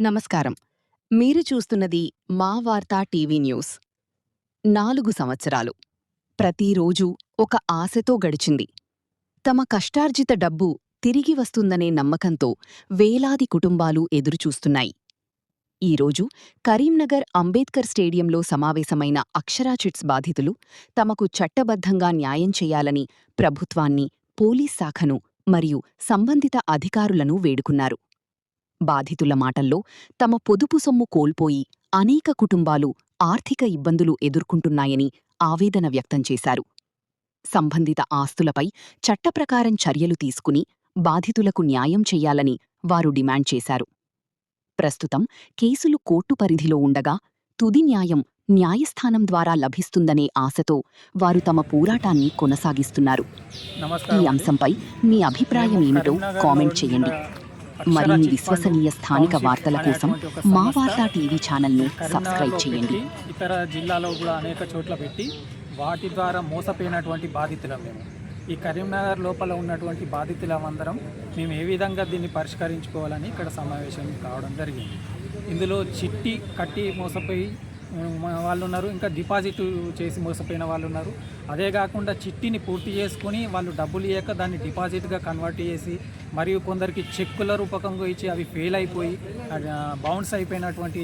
నమస్కారం. మీరు చూస్తున్నది మా వార్తా టీవీ న్యూస్. 4 సంవత్సరాలు. ప్రతిరోజూ ఒక ఆశతో గడిచింది. తమ కష్టార్జిత డబ్బు తిరిగి వస్తుందనే నమ్మకంతో వేలాది కుటుంబాలు ఎదురుచూస్తున్నాయి. ఈరోజు కరీంనగర్ అంబేద్కర్ స్టేడియంలో సమావేశమైన అక్షరా చిట్స్ బాధితులు తమకు చట్టబద్ధంగా న్యాయం చేయాలని ప్రభుత్వాన్ని, పోలీస్ శాఖను మరియు సంబంధిత అధికారులను వేడుకున్నారు. బాధితుల మాటల్లో తమ పొదుపు సొమ్ము కోల్పోయి అనేక కుటుంబాలు ఆర్థిక ఇబ్బందులు ఎదుర్కొంటున్నాయని ఆవేదన వ్యక్తం చేశారు. సంబంధిత ఆస్తులపై చట్టప్రకారం చర్యలు తీసుకుని బాధితులకు న్యాయం చెయ్యాలని వారు డిమాండ్ చేశారు. ప్రస్తుతం కేసులు కోర్టు పరిధిలో ఉండగా తుది న్యాయం న్యాయస్థానం ద్వారా లభిస్తుందనే ఆశతో వారు తమ పోరాటాన్ని కొనసాగిస్తున్నారు. ఈ అంశంపై మీ అభిప్రాయం ఏమిటో కామెంట్ చేయండి. మరిన్ని విశ్వసనీయ స్థానిక వార్తల కోసం మా వార్తా టీవీ ఛానల్ను సబ్స్క్రైబ్ చేయండి. ఇతర జిల్లాలో కూడా అనేక చోట్ల పెట్టి వాటి ద్వారా మోసపోయినటువంటి బాధితులం మేము. ఈ కరీంనగర్ లోపల ఉన్నటువంటి బాధితులమందరం మేము ఏ విధంగా దీన్ని పరిష్కరించుకోవాలని ఇక్కడ సమావేశం కావడం జరిగింది. ఇందులో చిట్టి కట్టి మోసపోయి వాళ్ళు ఉన్నారు, ఇంకా డిపాజిట్ చేసి మోసపోయిన వాళ్ళు ఉన్నారు. అదే కాకుండా చిట్టిని పూర్తి చేసుకుని వాళ్ళు డబ్బులు ఇవ్వక దాన్ని డిపాజిట్గా కన్వర్ట్ చేసి మరియు కొందరికి చెక్కుల రూపకంగా ఇచ్చి అవి ఫెయిల్ అయిపోయి బౌన్స్ అయిపోయినటువంటి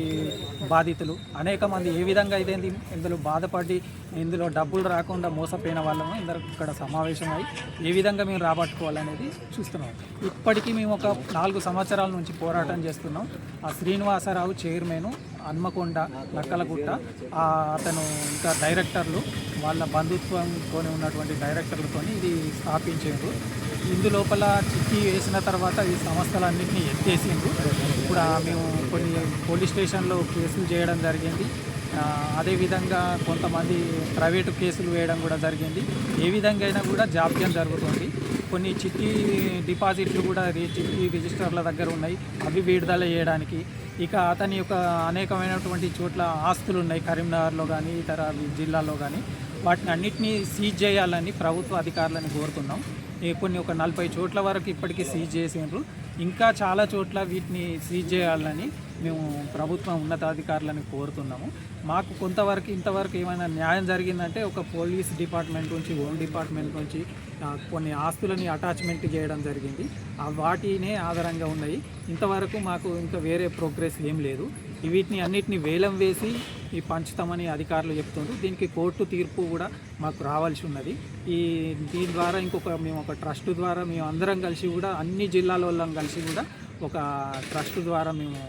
బాధితులు అనేక మంది ఏ విధంగా అయితే ఇందులో బాధపడి ఇందులో డబ్బులు రాకుండా మోసపోయిన వాళ్ళము ఇందరూ ఇక్కడ సమావేశమై ఏ విధంగా మేము రాబట్టుకోవాలనేది చూస్తున్నాం. ఇప్పటికీ మేము ఒక 4 సంవత్సరాల నుంచి పోరాటం చేస్తున్నాం. ఆ శ్రీనివాసరావు చైర్మన్, హన్మకొండ, నక్కలగుట్ట, అతను ఇంకా డైరెక్టర్లు వాళ్ళ బంధుత్వంతో ఉన్నటువంటి డైరెక్టర్లతో ఇది స్థాపించారు. ఇందులోపల చిట్టి వేసిన తర్వాత ఈ సంస్థలన్నింటినీ ఎత్తేసిండ్రు. ఇప్పుడు మేము కొన్ని పోలీస్ స్టేషన్లో కేసులు చేయడం జరిగింది. అదేవిధంగా కొంతమంది ప్రైవేటు కేసులు వేయడం కూడా జరిగింది. ఏ విధంగా అయినా కూడా జాప్యం జరుగుతుంది. కొన్ని చిట్టి డిపాజిట్లు కూడా చిట్టి రిజిస్టర్ల దగ్గర ఉన్నాయి, అవి విడుదల చేయడానికి. ఇక అతని యొక్క అనేకమైనటువంటి చోట్ల ఆస్తులు ఉన్నాయి కరీంనగర్లో కానీ ఇతర జిల్లాల్లో కానీ. వాటిని అన్నింటినీ సీజ్ చేయాలని ప్రభుత్వ అధికారులను కోరుతున్నాం. కొన్ని ఒక 40 చోట్ల వరకు ఇప్పటికీ సీజ్ చేసిండ్రు. ఇంకా చాలా చోట్ల వీటిని సీజ్ చేయాలని మేము ప్రభుత్వం ఉన్నతాధికారులను కోరుతున్నాము. మాకు ఇంతవరకు ఏమైనా న్యాయం జరిగిందంటే ఒక పోలీస్ డిపార్ట్మెంట్ నుంచి, హోమ్ డిపార్ట్మెంట్ నుంచి కొన్ని ఆస్తులని అటాచ్మెంట్ చేయడం జరిగింది. వాటినే ఆధారంగా ఉన్నాయి. ఇంతవరకు మాకు ఇంకా వేరే ప్రోగ్రెస్ ఏం లేదు. వీటిని అన్నిటిని వేలం వేసి పంచుతామని అధికారులు చెప్తున్నారు. దీనికి కోర్టు తీర్పు కూడా మాకు రావాల్సి ఉన్నది. దీని ద్వారా మేము ఒక ట్రస్ట్ ద్వారా మేము అందరం కలిసి కూడా అన్ని జిల్లాల వాళ్ళం కలిసి కూడా ఒక ట్రస్ట్ ద్వారా మేము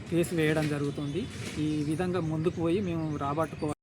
కేసు వేయడం జరుగుతుంది. ఈ విధంగా ముందుకు పోయి మేము రాబట్టుకోవాలి.